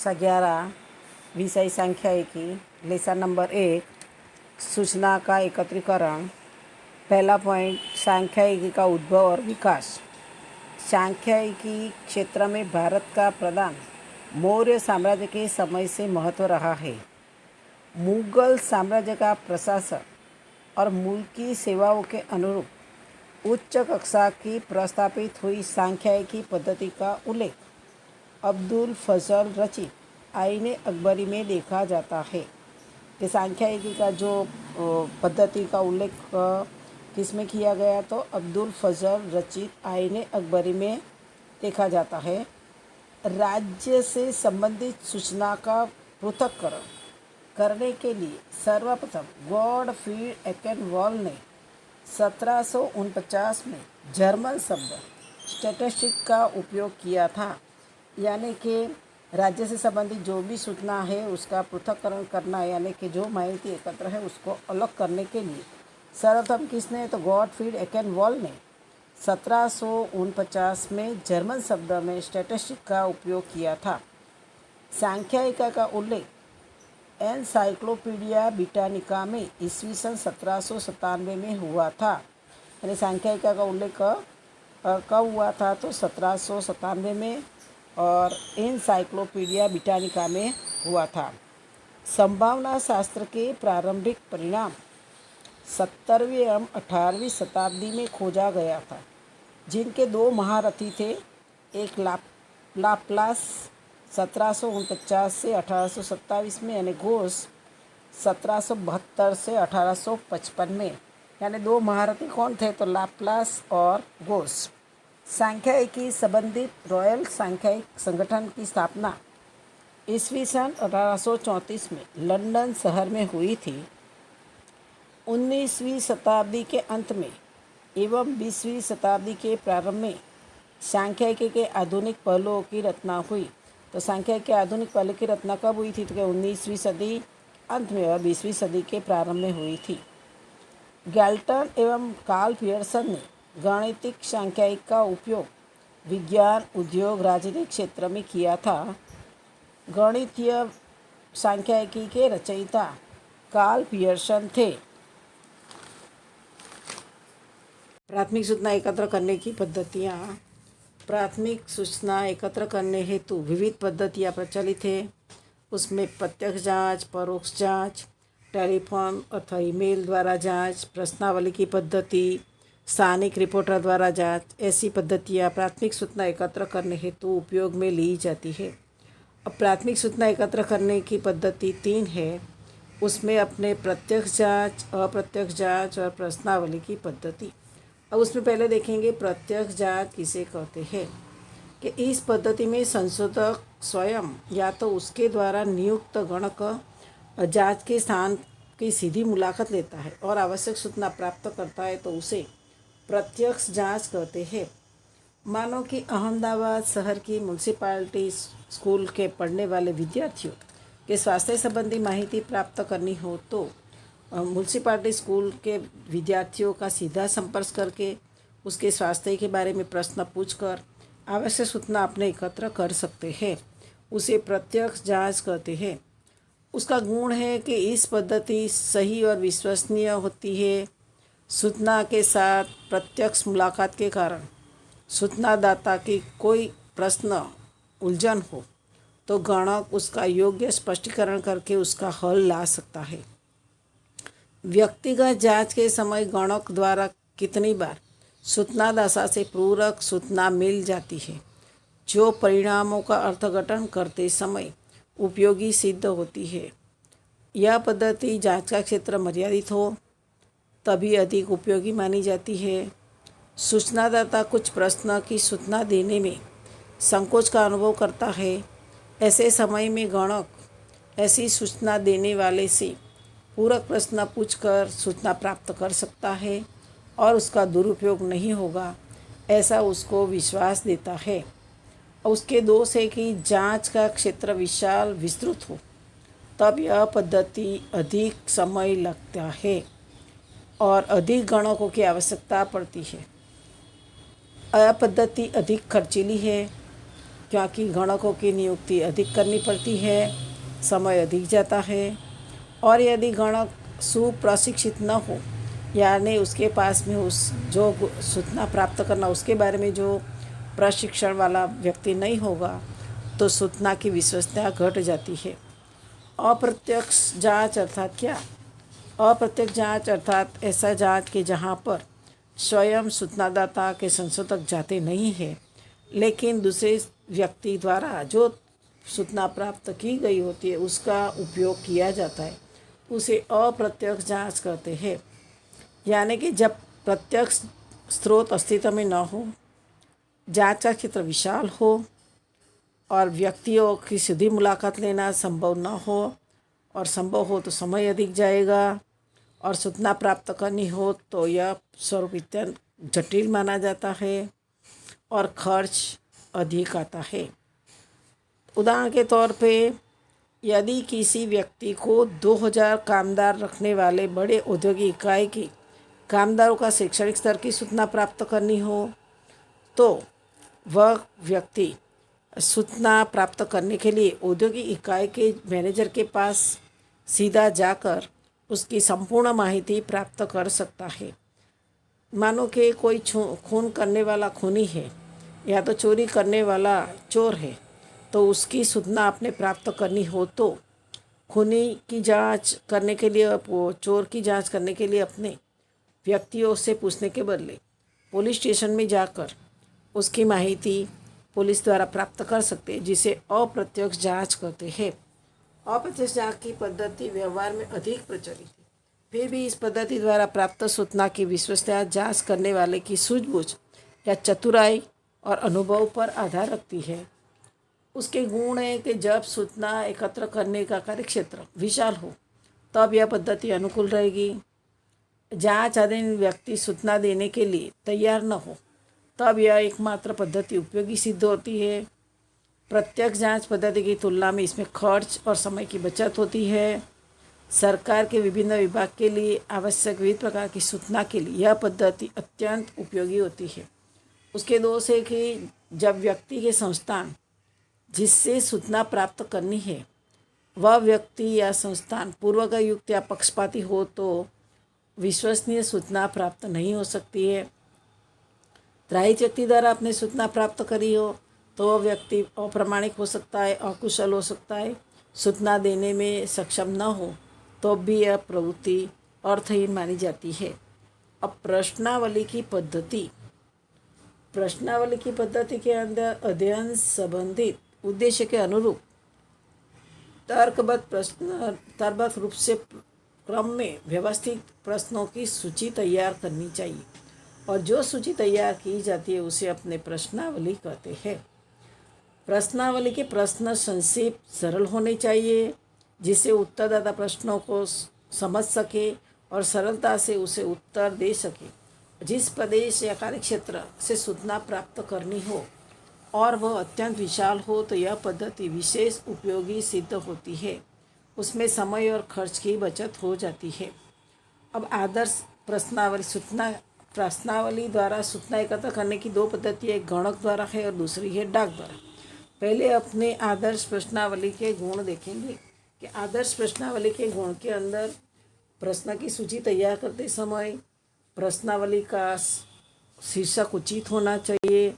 कक्षा 11 विषय सांख्यिकी लेसन नंबर 1 सूचना का एकत्रीकरण। पहला पॉइंट, सांख्यिकी का उद्भव और विकास। सांख्यिकी क्षेत्र में भारत का प्रदान मौर्य साम्राज्य के समय से महत्व रहा है। मुगल साम्राज्य का प्रशासक और मुल्की सेवाओं के अनुरूप उच्च कक्षा की प्रस्तापित हुई सांख्यिकी पद्धति का उल्लेख अब्दुल फजल रचित आईने अकबरी में देखा जाता है। कि सांख्यिकी का जो पद्धति का उल्लेख किसमें किया गया, तो अब्दुल फजल रचित आईने अकबरी में देखा जाता है। राज्य से संबंधित सूचना का पृथक्करण करने के लिए सर्वप्रथम गॉडफ्रीड एकेनवॉल ने 1749 में जर्मन शब्द स्टैटिस्टिक का उपयोग किया था। यानी कि राज्य से संबंधित जो भी सूचना है उसका पृथक्करण करना, यानी कि जो माहिती एकत्र है उसको अलग करने के लिए सर्वप्रथम किसने, तो गॉडफ्रीड एकेनवॉल ने 1749 में जर्मन शब्द में स्टैटिस्टिक का उपयोग किया था। सांख्यिकी का उल्लेख एनसाइक्लोपीडिया ब्रिटानिका में ईस्वी सन 1797 में हुआ था। यानी सांख्यिकी का उल्लेख कब हुआ था, तो 1797 में, और एनसाइक्लोपीडिया ब्रिटानिका में हुआ था। संभावना शास्त्र के प्रारंभिक परिणाम 17वीं एवं 18वीं शताब्दी में खोजा गया था, जिनके दो महारथी थे। एक लाप्लास 1749 से 1827 में, यानी गोस 1772 से 1855 में। यानी दो महारथी कौन थे, तो लाप्लास और गोस। सांख्यिकी संबंधित रॉयल सांख्यिक संगठन की स्थापना ईस्वी सन 1834 में लंदन शहर में हुई थी। 19वीं शताब्दी के अंत में एवं 20वीं शताब्दी के प्रारंभ में सांख्यिकी के आधुनिक पहलुओं की रचना हुई। तो सांख्यिकी के आधुनिक पहलू की रचना कब हुई थी, तो 19वीं सदी अंत में और 20वीं सदी के प्रारंभ में हुई थी। गैल्टन एवं कार्ल पियर्सन ने गणितिक सांख्यिकी का उपयोग विज्ञान, उद्योग, राजनीतिक क्षेत्र में किया था। गणितीय सांख्यिकी के रचयिता कार्ल पियर्सन थे। प्राथमिक सूचना एकत्र करने की पद्धतियाँ। प्राथमिक सूचना एकत्र करने हेतु विविध पद्धतियाँ प्रचलित है। उसमें प्रत्यक्ष जांच, परोक्ष जांच, टेलीफोन अथवा ईमेल द्वारा जांच, प्रश्नावली की पद्धति, स्थानिक रिपोर्टर द्वारा जांच, ऐसी पद्धतियाँ प्राथमिक सूचना एकत्र करने हेतु उपयोग में ली जाती है। अब प्राथमिक सूचना एकत्र करने की पद्धति 3 है। उसमें अपने प्रत्यक्ष जांच, अप्रत्यक्ष जांच और प्रश्नावली की पद्धति। अब उसमें पहले देखेंगे प्रत्यक्ष जांच किसे कहते हैं। कि इस पद्धति में संशोधक स्वयं या तो उसके द्वारा नियुक्त गणक जांच के स्थान की सीधी मुलाकात लेता है और आवश्यक सूचना प्राप्त करता है, तो उसे प्रत्यक्ष जांच कहते हैं। मानो कि अहमदाबाद शहर की म्यूनसिपालिटी स्कूल के पढ़ने वाले विद्यार्थियों के स्वास्थ्य संबंधी माहिती प्राप्त करनी हो, तो म्यूनसिपालिटी स्कूल के विद्यार्थियों का सीधा संपर्क करके उसके स्वास्थ्य के बारे में प्रश्न पूछकर आवश्यक सूचना अपने एकत्र कर सकते हैं। उसे प्रत्यक्ष जांच कहते हैं। उसका गुण है कि इस पद्धति सही और विश्वसनीय होती है। सूचना के साथ प्रत्यक्ष मुलाकात के कारण सूचनादाता की कोई प्रश्न उलझन हो तो गणक उसका योग्य स्पष्टीकरण करके उसका हल ला सकता है। व्यक्तिगत जांच के समय गणक द्वारा कितनी बार सूचनादाता से पूरक सूचना मिल जाती है, जो परिणामों का अर्थघटन करते समय उपयोगी सिद्ध होती है। यह पद्धति जांच का क्षेत्र मर्यादित हो तभी अधिक उपयोगी मानी जाती है। सूचनादाता कुछ प्रश्न की सूचना देने में संकोच का अनुभव करता है। ऐसे समय में गणक ऐसी सूचना देने वाले से पूरक प्रश्न पूछकर सूचना प्राप्त कर सकता है और उसका दुरुपयोग नहीं होगा, ऐसा उसको विश्वास देता है। उसके दोष है कि जांच का क्षेत्र विशाल विस्तृत हो तब यह पद्धति अधिक समय लगता है और अधिक गणकों की आवश्यकता पड़ती है। यह पद्धति अधिक खर्चीली है क्योंकि गणकों की नियुक्ति अधिक करनी पड़ती है, समय अधिक जाता है। और यदि गणक सुप्रशिक्षित न हो, यानी उसके पास में उस जो सूचना प्राप्त करना उसके बारे में जो प्रशिक्षण वाला व्यक्ति नहीं होगा, तो सूचना की विश्वसनीयता घट जाती है। अप्रत्यक्ष जांच अर्थात क्या? अप्रत्यक्ष जांच अर्थात ऐसा जांच कि जहां पर स्वयं सूचनादाता के संशोधक जाते नहीं हैं, लेकिन दूसरे व्यक्ति द्वारा जो सूचना प्राप्त की गई होती है उसका उपयोग किया जाता है, उसे अप्रत्यक्ष जांच कहते हैं। यानी कि जब प्रत्यक्ष स्रोत अस्तित्व में न हो, जांच का क्षेत्र विशाल हो और व्यक्तियों की सीधी मुलाकात लेना संभव न हो, और संभव हो तो समय अधिक जाएगा, और सूचना प्राप्त करनी हो तो यह स्वरूप अत्यंत जटिल माना जाता है और खर्च अधिक आता है। उदाहरण के तौर पे यदि किसी व्यक्ति को 2000 कामदार रखने वाले बड़े औद्योगिक इकाई के कामदारों का शैक्षणिक स्तर की सूचना प्राप्त करनी हो, तो वह व्यक्ति सूचना प्राप्त करने के लिए औद्योगिक इकाई के मैनेजर के पास सीधा जाकर उसकी संपूर्ण माहिती प्राप्त कर सकता है। मानो कि कोई खून करने वाला खूनी है या तो चोरी करने वाला चोर है, तो उसकी सूचना आपने प्राप्त करनी हो तो खूनी की जांच करने के लिए, चोर की जांच करने के लिए अपने व्यक्तियों से पूछने के बदले पुलिस स्टेशन में जाकर उसकी माहिती पुलिस द्वारा प्राप्त कर सकते हैं, जिसे अप्रत्यक्ष जांच कहते हैं। अप्रत्यक्ष जांच की पद्धति व्यवहार में अधिक प्रचलित है, फिर भी इस पद्धति द्वारा प्राप्त सूचना की विश्वसनीयता जांच करने वाले की सूझबूझ या चतुराई और अनुभव पर आधार रखती है। उसके गुण है कि जब सूचना एकत्र करने का कार्यक्षेत्र विशाल हो तब यह पद्धति अनुकूल रहेगी। जांचाधीन व्यक्ति सूचना देने के लिए तैयार न हो तब यह एकमात्र पद्धति उपयोगी सिद्ध होती है। प्रत्यक्ष जांच पद्धति की तुलना में इसमें खर्च और समय की बचत होती है। सरकार के विभिन्न विभाग के लिए आवश्यक विविध प्रकार की सूचना के लिए यह पद्धति अत्यंत उपयोगी होती है। उसके दोष है कि जब व्यक्ति के संस्थान जिससे सूचना प्राप्त करनी है वह व्यक्ति या संस्थान पूर्वग्रहयुक्त या पक्षपाती हो तो विश्वसनीय सूचना प्राप्त नहीं हो सकती है। त्राहित व्यक्ति द्वारा अपने सूचना प्राप्त करी हो तो वह व्यक्ति अप्रामाणिक हो सकता है, अकुशल हो सकता है, सूचना देने में सक्षम न हो तो भी यह प्रवृत्ति अर्थहीन मानी जाती है। अब प्रश्नावली की पद्धति के अंदर अध्ययन संबंधित उद्देश्य के अनुरूप तर्कबद्ध रूप से क्रम में व्यवस्थित प्रश्नों की सूची तैयार करनी चाहिए, और जो सूची तैयार की जाती है उसे अपने प्रश्नावली कहते हैं। प्रश्नावली के प्रश्न संक्षिप्त सरल होने चाहिए, जिससे उत्तरदाता प्रश्नों को समझ सके और सरलता से उसे उत्तर दे सके। जिस प्रदेश या कार्यक्षेत्र से सूचना प्राप्त करनी हो और वह अत्यंत विशाल हो तो यह पद्धति विशेष उपयोगी सिद्ध होती है। उसमें समय और खर्च की बचत हो जाती है। अब आदर्श प्रश्नावली द्वारा सूचना एकत्र करने की दो पद्धति, एक गणक द्वारा है और दूसरी है डाक द्वारा। पहले अपने आदर्श प्रश्नावली के गुण देखेंगे कि आदर्श प्रश्नावली के गुण के अंदर प्रश्न की सूची तैयार करते समय प्रश्नावली का शीर्षक उचित होना चाहिए,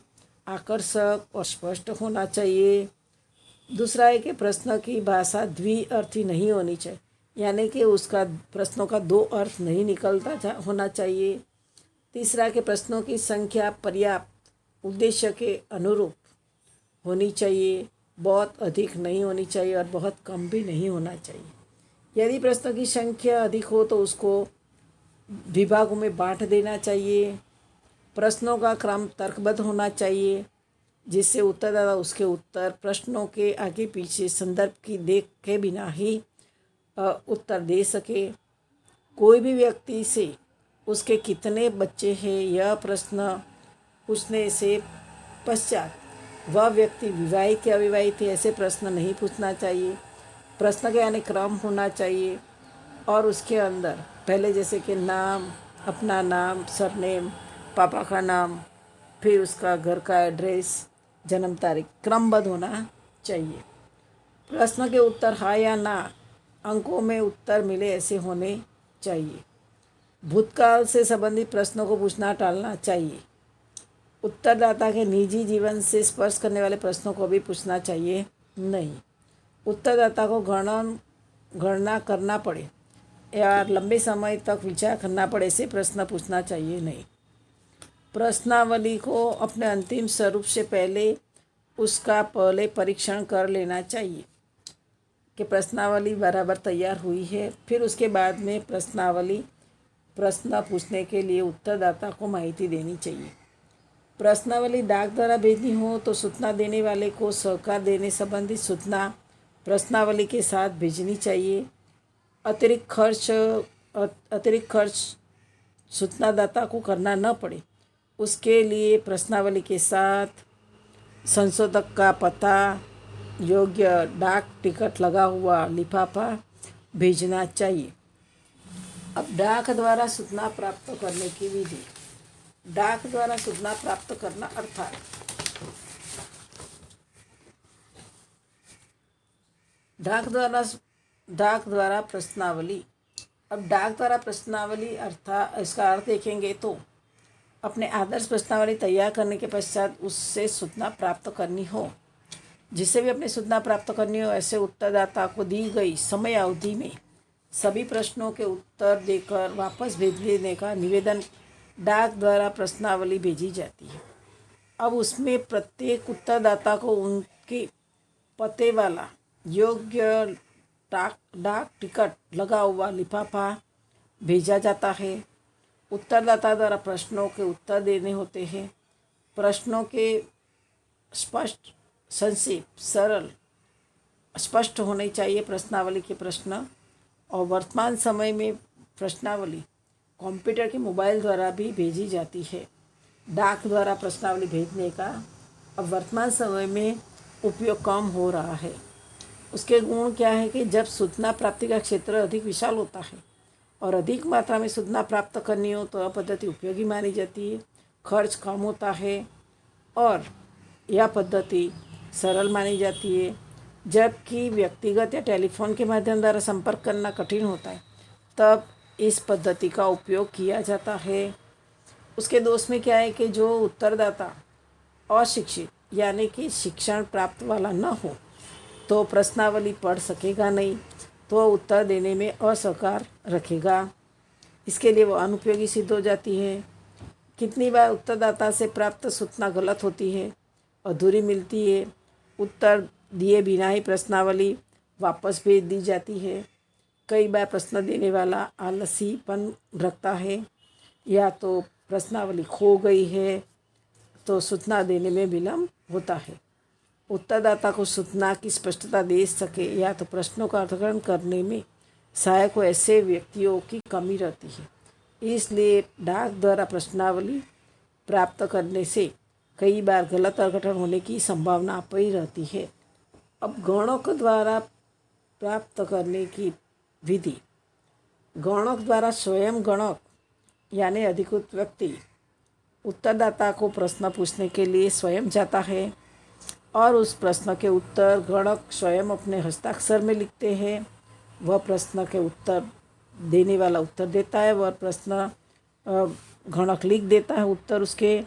आकर्षक और स्पष्ट होना चाहिए। दूसरा है कि प्रश्न की भाषा द्विअर्थी नहीं होनी चाहिए, यानी कि उसका प्रश्नों का दो अर्थ नहीं निकलता होना चाहिए। तीसरा कि प्रश्नों की संख्या पर्याप्त उद्देश्य के अनुरूप होनी चाहिए, बहुत अधिक नहीं होनी चाहिए और बहुत कम भी नहीं होना चाहिए। यदि प्रश्नों की संख्या अधिक हो तो उसको विभागों में बांट देना चाहिए। प्रश्नों का क्रम तर्कबद्ध होना चाहिए, जिससे उत्तरदाता उसके उत्तर प्रश्नों के आगे पीछे संदर्भ की देख के बिना ही उत्तर दे सके। कोई भी व्यक्ति से उसके कितने बच्चे हैं यह प्रश्न पूछने से पश्चात वह व्यक्ति विवाहित या अविवाहित है ऐसे प्रश्न नहीं पूछना चाहिए। प्रश्न के आने क्रम होना चाहिए और उसके अंदर पहले जैसे कि नाम, अपना नाम, सरनेम, पापा का नाम, फिर उसका घर का एड्रेस, जन्म तारीख क्रमबद्ध होना चाहिए। प्रश्न के उत्तर हाँ या ना अंकों में उत्तर मिले ऐसे होने चाहिए। भूतकाल से संबंधित प्रश्नों को पूछना टालना चाहिए। उत्तरदाता के निजी जीवन से स्पर्श करने वाले प्रश्नों को भी पूछना चाहिए नहीं। उत्तरदाता को गणना करना पड़े या लंबे समय तक विचार करना पड़े ऐसे प्रश्न पूछना चाहिए नहीं। प्रश्नावली को अपने अंतिम स्वरूप से पहले उसका पहले परीक्षण कर लेना चाहिए कि प्रश्नावली बराबर तैयार हुई है। फिर उसके बाद में प्रश्न पूछने के लिए उत्तरदाता को माहिती देनी चाहिए। प्रश्नावली डाक द्वारा भेजनी हो तो सूचना देने वाले को सहकार देने संबंधित सूचना प्रश्नावली के साथ भेजनी चाहिए। अतिरिक्त खर्च सूचनादाता को करना न पड़े उसके लिए प्रश्नावली के साथ संशोधक का पता, योग्य डाक टिकट लगा हुआ लिफाफा भेजना चाहिए। अब डाक द्वारा सूचना प्राप्त करने की विधि। डाक द्वारा सूचना प्राप्त करना अर्थात डाक द्वारा प्रश्नावली। अब डाक द्वारा प्रश्नावली अर्थात इसका अर्थ देखेंगे तो अपने आदर्श प्रश्नावली तैयार करने के पश्चात उससे सूचना प्राप्त करनी हो। जिसे भी अपनी सूचना प्राप्त करनी हो ऐसे उत्तरदाता को दी गई समय अवधि में सभी प्रश्नों के उत्तर देकर वापस भेज देने का निवेदन डाक द्वारा प्रश्नावली भेजी जाती है। अब उसमें प्रत्येक उत्तरदाता को उनके पते वाला योग्य डाक टिकट लगा हुआ लिफाफा भेजा जाता है। उत्तरदाता द्वारा प्रश्नों के उत्तर देने होते हैं। प्रश्नों के स्पष्ट, संक्षिप्त, सरल, स्पष्ट होने चाहिए प्रश्नावली के प्रश्न। और वर्तमान समय में प्रश्नावली कंप्यूटर के मोबाइल द्वारा भी भेजी जाती है। डाक द्वारा प्रश्नावली भेजने का अब वर्तमान समय में उपयोग कम हो रहा है। उसके गुण क्या है कि जब सूचना प्राप्ति का क्षेत्र अधिक विशाल होता है और अधिक मात्रा में सूचना प्राप्त करनी हो तो यह पद्धति उपयोगी मानी जाती है। खर्च कम होता है और यह पद्धति सरल मानी जाती है। जबकि व्यक्तिगत या टेलीफोन के माध्यम द्वारा संपर्क करना कठिन होता है तब इस पद्धति का उपयोग किया जाता है। उसके दोष में क्या है कि जो उत्तरदाता अशिक्षित यानी कि शिक्षण प्राप्त वाला न हो तो प्रश्नावली पढ़ सकेगा नहीं, तो उत्तर देने में असहकार रखेगा। इसके लिए वो अनुपयोगी सिद्ध हो जाती है। कितनी बार उत्तरदाता से प्राप्त सूचना गलत होती है, अधूरी मिलती है, उत्तर दिए बिना ही प्रश्नावली वापस भेज दी जाती है। कई बार प्रश्न देने वाला आलसीपन रखता है या तो प्रश्नावली खो गई है तो सूचना देने में विलम्ब होता है। उत्तरदाता को सूचना की स्पष्टता दे सके या तो प्रश्नों का अर्थग्रहण करने में सहायक हो ऐसे व्यक्तियों की कमी रहती है। इसलिए डाक द्वारा प्रश्नावली प्राप्त करने से कई बार गलत अर्थघटन होने की संभावना पड़ी रहती है। अब गणक द्वारा प्राप्त करने की विधि। गणक द्वारा स्वयं गणक यानी अधिकृत व्यक्ति उत्तरदाता को प्रश्न पूछने के लिए स्वयं जाता है और उस प्रश्न के उत्तर गणक स्वयं अपने हस्ताक्षर में लिखते हैं। वह प्रश्न के उत्तर देने वाला उत्तर देता है, वह प्रश्न गणक लिख देता है उत्तर उसके।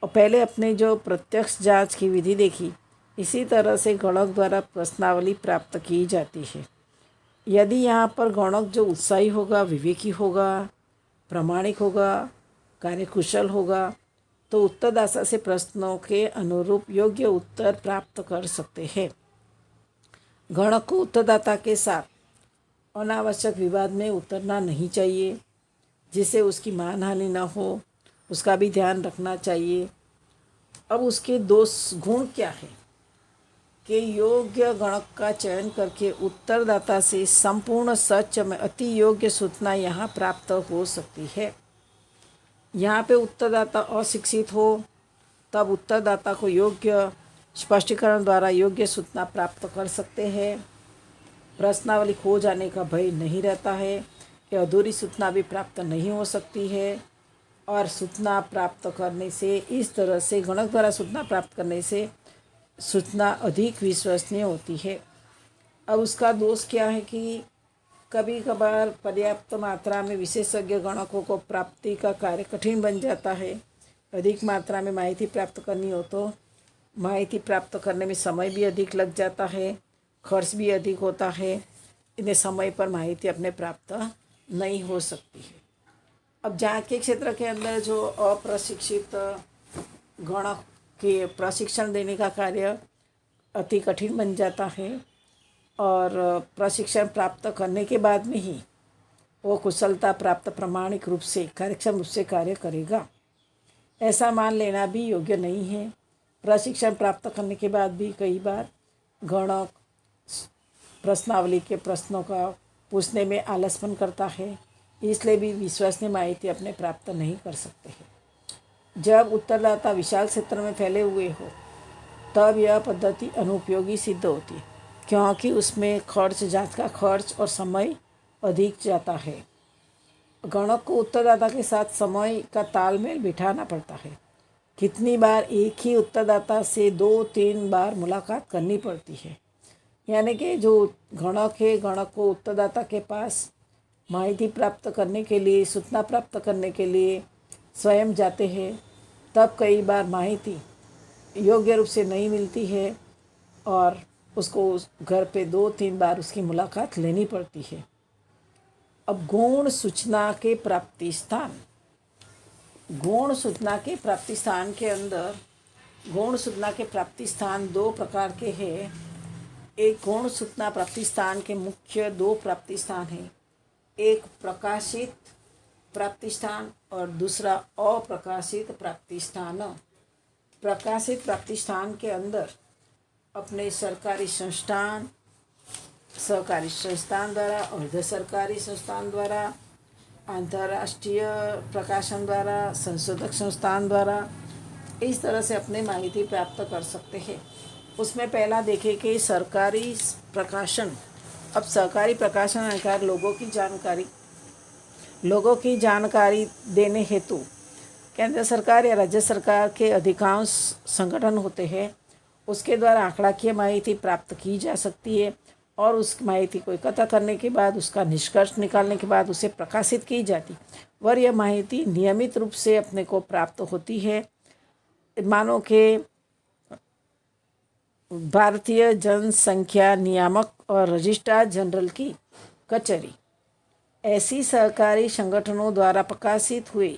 और पहले अपने जो प्रत्यक्ष जांच की विधि देखी, इसी तरह से गणक द्वारा प्रश्नावली प्राप्त की जाती है। यदि यहाँ पर गणक जो उत्साही होगा, विवेकी होगा, प्रामाणिक होगा, कार्यकुशल होगा तो उत्तरदाता से प्रश्नों के अनुरूप योग्य उत्तर प्राप्त कर सकते हैं। गणक को उत्तरदाता के साथ अनावश्यक विवाद में उतरना नहीं चाहिए, जिससे उसकी मानहानि न हो, उसका भी ध्यान रखना चाहिए। अब उसके दोष गुण क्या है कि योग्य गणक का चयन करके उत्तरदाता से संपूर्ण सच में अति योग्य सूचना यहाँ प्राप्त हो सकती है। यहाँ पे उत्तरदाता अशिक्षित हो तब उत्तरदाता को योग्य स्पष्टीकरण द्वारा योग्य सूचना प्राप्त कर सकते हैं। प्रश्नावली खो जाने का भय नहीं रहता है कि अधूरी सूचना भी प्राप्त नहीं हो सकती है। और सूचना प्राप्त करने से, इस तरह से गणक द्वारा सूचना प्राप्त करने से सूचना अधिक विश्वसनीय होती है। अब उसका दोष क्या है कि कभी कभार पर्याप्त मात्रा में विशेषज्ञ गणकों को प्राप्ति का कार्य कठिन बन जाता है। अधिक मात्रा में माहिती प्राप्त करनी हो तो माहिती प्राप्त करने में समय भी अधिक लग जाता है, खर्च भी अधिक होता है। इन्हें समय पर माहिती अपने प्राप्त नहीं हो सकती है। अब जहाँ के क्षेत्र के अंदर जो अप्रशिक्षित गणक के प्रशिक्षण देने का कार्य अति कठिन बन जाता है और प्रशिक्षण प्राप्त करने के बाद में ही वो कुशलता प्राप्त प्रमाणिक रूप से कार्यक्षम रूप से कार्य करेगा, ऐसा मान लेना भी योग्य नहीं है। प्रशिक्षण प्राप्त करने के बाद भी कई बार गणक प्रश्नावली के प्रश्नों का पूछने में आलसपन करता है, इसलिए भी विश्वसनीय माहिती अपने प्राप्त नहीं कर सकते हैं। जब उत्तरदाता विशाल क्षेत्र में फैले हुए हो तब यह पद्धति अनुपयोगी सिद्ध होती है, क्योंकि उसमें जांच का खर्च और समय अधिक जाता है। गणक को उत्तरदाता के साथ समय का तालमेल बिठाना पड़ता है। कितनी बार एक ही उत्तरदाता से 2-3 बार मुलाकात करनी पड़ती है। यानी कि जो गणक है, गणक को उत्तरदाता के पास माहिती प्राप्त करने के लिए, सूचना प्राप्त करने के लिए स्वयं जाते हैं, तब कई बार माहिती योग्य रूप से नहीं मिलती है और उसको घर पे 2-3 बार उसकी मुलाकात लेनी पड़ती है। अब गौण सूचना के प्राप्ति स्थान, गौण सूचना के प्राप्ति स्थान के अंदर गौण सूचना के प्राप्ति स्थान 2 प्रकार के हैं। एक गौण सूचना प्राप्ति स्थान के मुख्य 2 प्राप्ति स्थान हैं, एक प्रकाशित प्राप्ति स्थान और दूसरा अप्रकाशित प्राप्ति स्थान। प्रकाशित प्राप्ति स्थान के अंदर अपने सरकारी संस्थान, सहकारी संस्थान द्वारा, अर्ध सरकारी संस्थान द्वारा, अंतर्राष्ट्रीय प्रकाशन द्वारा, संशोधक संस्थान द्वारा इस तरह से अपने माहिती प्राप्त कर सकते हैं। उसमें पहला देखें कि सरकारी प्रकाशन। अब सरकारी प्रकाशन अनुसार लोगों की जानकारी देने हेतु केंद्र सरकार या राज्य सरकार के अधिकांश संगठन होते हैं, उसके द्वारा आंकड़ाकीय माहिती प्राप्त की जा सकती है और उस माहिती को एकत्र करने के बाद उसका निष्कर्ष निकालने के बाद उसे प्रकाशित की जाती और यह माहिती नियमित रूप से अपने को प्राप्त होती है। मानो कि भारतीय जनसंख्या नियामक और रजिस्ट्रार जनरल की कचहरी ऐसी सरकारी संगठनों द्वारा प्रकाशित हुए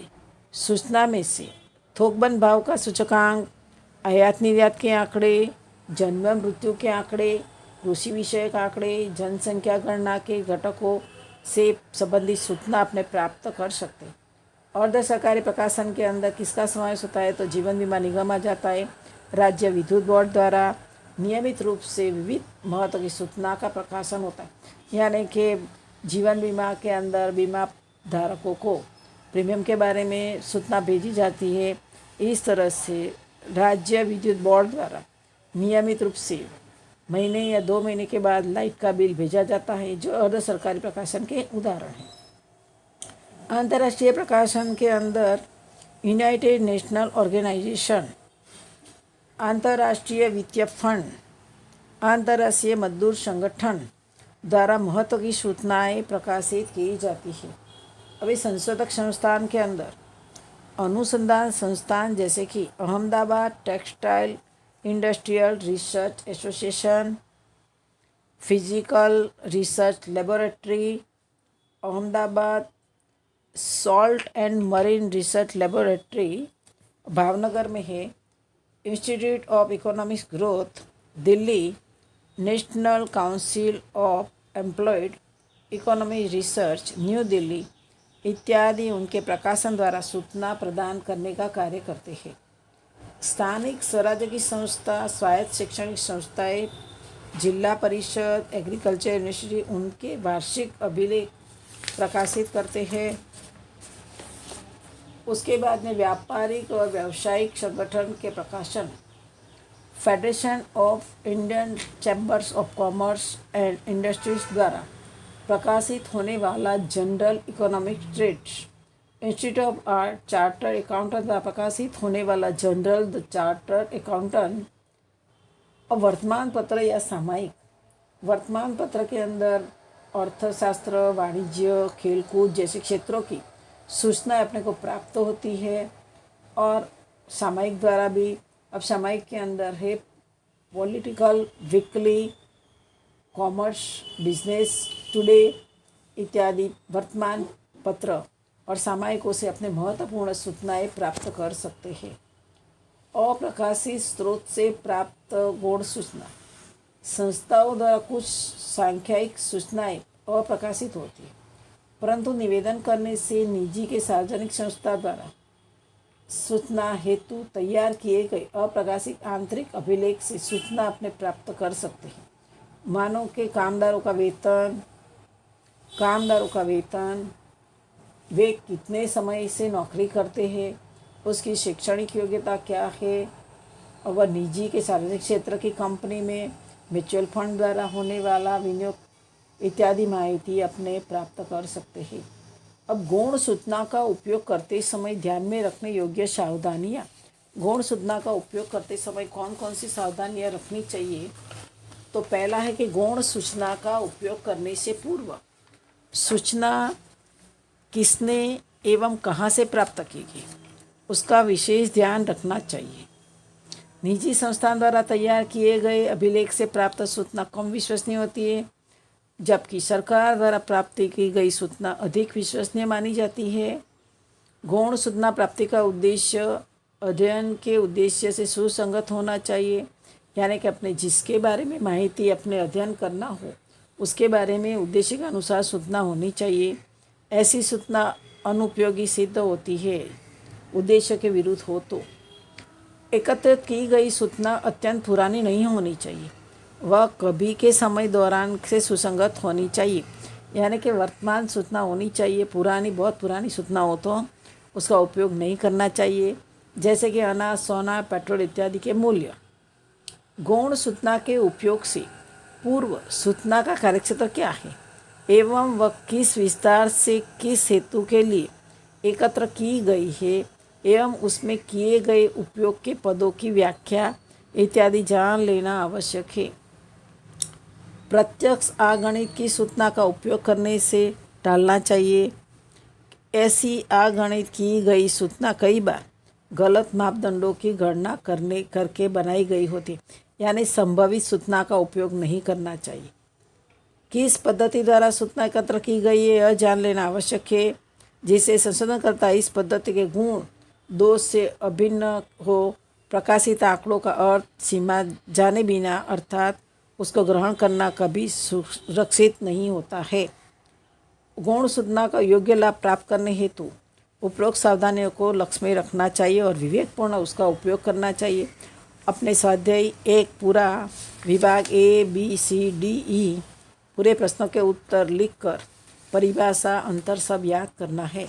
सूचना में से थोकबंद भाव का सूचकांक, आयात निर्यात के आंकड़े, जन्म मृत्यु के आंकड़े, कृषि विषयक आंकड़े, जनसंख्या गणना के घटकों से संबंधित सूचना अपने प्राप्त कर सकते। अर्ध सरकारी प्रकाशन के अंदर किसका समावेश होता है तो जीवन बीमा निगम आ जाता है। राज्य विद्युत बोर्ड द्वारा नियमित रूप से विविध महत्व की सूचना का प्रकाशन होता है, यानी कि जीवन बीमा के अंदर बीमा धारकों को प्रीमियम के बारे में सूचना भेजी जाती है। इस तरह से राज्य विद्युत बोर्ड द्वारा नियमित रूप से महीने या 2 महीने के बाद लाइट का बिल भेजा जाता है, जो अर्ध सरकारी प्रकाशन के उदाहरण हैं। अंतर्राष्ट्रीय प्रकाशन के अंदर यूनाइटेड नेशनल ऑर्गेनाइजेशन, अंतर्राष्ट्रीय वित्तीय फंड, अंतर्राष्ट्रीय मजदूर संगठन द्वारा महत्व की सूचनाएं प्रकाशित की जाती है। अभी संशोधक संस्थान के अंदर अनुसंधान संस्थान जैसे कि Ahmedabad textile industrial research association, physical research laboratory, Ahmedabad salt and marine research laboratory Bhavnagar में है, institute of economic growth Delhi, national council of employed economic research new Delhi इत्यादि उनके प्रकाशन द्वारा सूचना प्रदान करने का कार्य करते हैं। स्थानिक स्वराज्य की संस्था, स्वायत्त शैक्षणिक संस्थाएं, जिला परिषद, एग्रीकल्चर यूनिवर्सिटी उनके वार्षिक अभिलेख प्रकाशित करते हैं। उसके बाद में व्यापारिक और व्यावसायिक संगठन के प्रकाशन, Federation of Indian Chambers of Commerce and Industries द्वारा प्रकाशित होने वाला general economic trades Institute of Art Chartered Accountant द्वारा प्रकाशित होने वाला जनरल द चार्टर्ड अकाउंटेंट और वर्तमान पत्र या सामायिक। वर्तमान पत्र के अंदर अर्थशास्त्र, वाणिज्य, खेलकूद जैसे क्षेत्रों की सूचना अपने को प्राप्त होती है। और सामायिक द्वारा भी, अब सामायिक के अंदर है political, weekly, commerce, business today इत्यादि वर्तमान पत्र और सामायिकों से अपने महत्वपूर्ण सूचनाएं प्राप्त कर सकते हैं। अप्रकाशित स्रोत से प्राप्त गौण सूचना। संस्थाओं द्वारा कुछ सांख्यिक सूचनाएं अप्रकाशित होती है, परंतु निवेदन करने से निजी के सार्वजनिक संस्था द्वारा सूचना हेतु तैयार किए गए अप्रकाशित आंतरिक अभिलेख से सूचना अपने प्राप्त कर सकते हैं। मानो कि कामदारों का वेतन, वे कितने समय से नौकरी करते हैं, उसकी शैक्षणिक योग्यता क्या है, और वह निजी के सार्वजनिक क्षेत्र की कंपनी में म्यूचुअल फंड द्वारा होने वाला विनियोग इत्यादि माहिती अपने प्राप्त कर सकते हैं। अब गौण सूचना का उपयोग करते समय ध्यान में रखने योग्य सावधानियाँ। गौण सूचना का उपयोग करते समय कौन कौन सी सावधानियाँ रखनी चाहिए? तो पहला है कि गौण सूचना का उपयोग करने से पूर्व सूचना किसने एवं कहाँ से प्राप्त की गई, उसका विशेष ध्यान रखना चाहिए। निजी संस्थान द्वारा तैयार किए गए अभिलेख से प्राप्त सूचना कम विश्वसनीय होती है, जबकि सरकार द्वारा प्राप्त की गई सूचना अधिक विश्वसनीय मानी जाती है। गौण सूचना प्राप्ति का उद्देश्य अध्ययन के उद्देश्य से सुसंगत होना चाहिए, यानी कि अपने जिसके बारे में माहिती अपने अध्ययन करना हो उसके बारे में उद्देश्य के अनुसार सूचना होनी चाहिए। ऐसी सूचना अनुपयोगी सिद्ध होती है उद्देश्य के विरुद्ध हो तो। एकत्रित की गई सूचना अत्यंत पुरानी नहीं होनी चाहिए, वह कभी के समय दौरान से सुसंगत होनी चाहिए, यानी कि वर्तमान सूचना होनी चाहिए। बहुत पुरानी सूचना हो तो उसका उपयोग नहीं करना चाहिए, जैसे कि अनाज, सोना, पेट्रोल इत्यादि के मूल्य। गौण सूचना के उपयोग से पूर्व सूचना का कार्यक्षेत्र क्या है एवं वह किस विस्तार से किस हेतु के लिए एकत्र की गई है एवं उसमें किए गए उपयोग के पदों की व्याख्या इत्यादि जान लेना आवश्यक है। प्रत्यक्ष अगणित की सूचना का उपयोग करने से टालना चाहिए। ऐसी अगणित की गई सूचना कई बार गलत मापदंडों की गणना करके बनाई गई होती, यानी संभावित सूचना का उपयोग नहीं करना चाहिए। किस पद्धति द्वारा सूचना एकत्र की गई है यह जान लेना आवश्यक है, जिससे संशोधनकर्ता इस पद्धति के गुण दोष से अभिन्न हो। प्रकाशित आंकड़ों का अर्थ सीमा जाने बिना अर्थात उसको ग्रहण करना कभी सुरक्षित नहीं होता है। गौण सूचना का योग्य लाभ प्राप्त करने हेतु उपरोक्त सावधानियों को लक्ष्य में रखना चाहिए और विवेकपूर्ण उसका उपयोग करना चाहिए। अपने स्वाध्याय एक पूरा विभाग ABCDE पूरे प्रश्नों के उत्तर लिखकर परिभाषा अंतर सब याद करना है।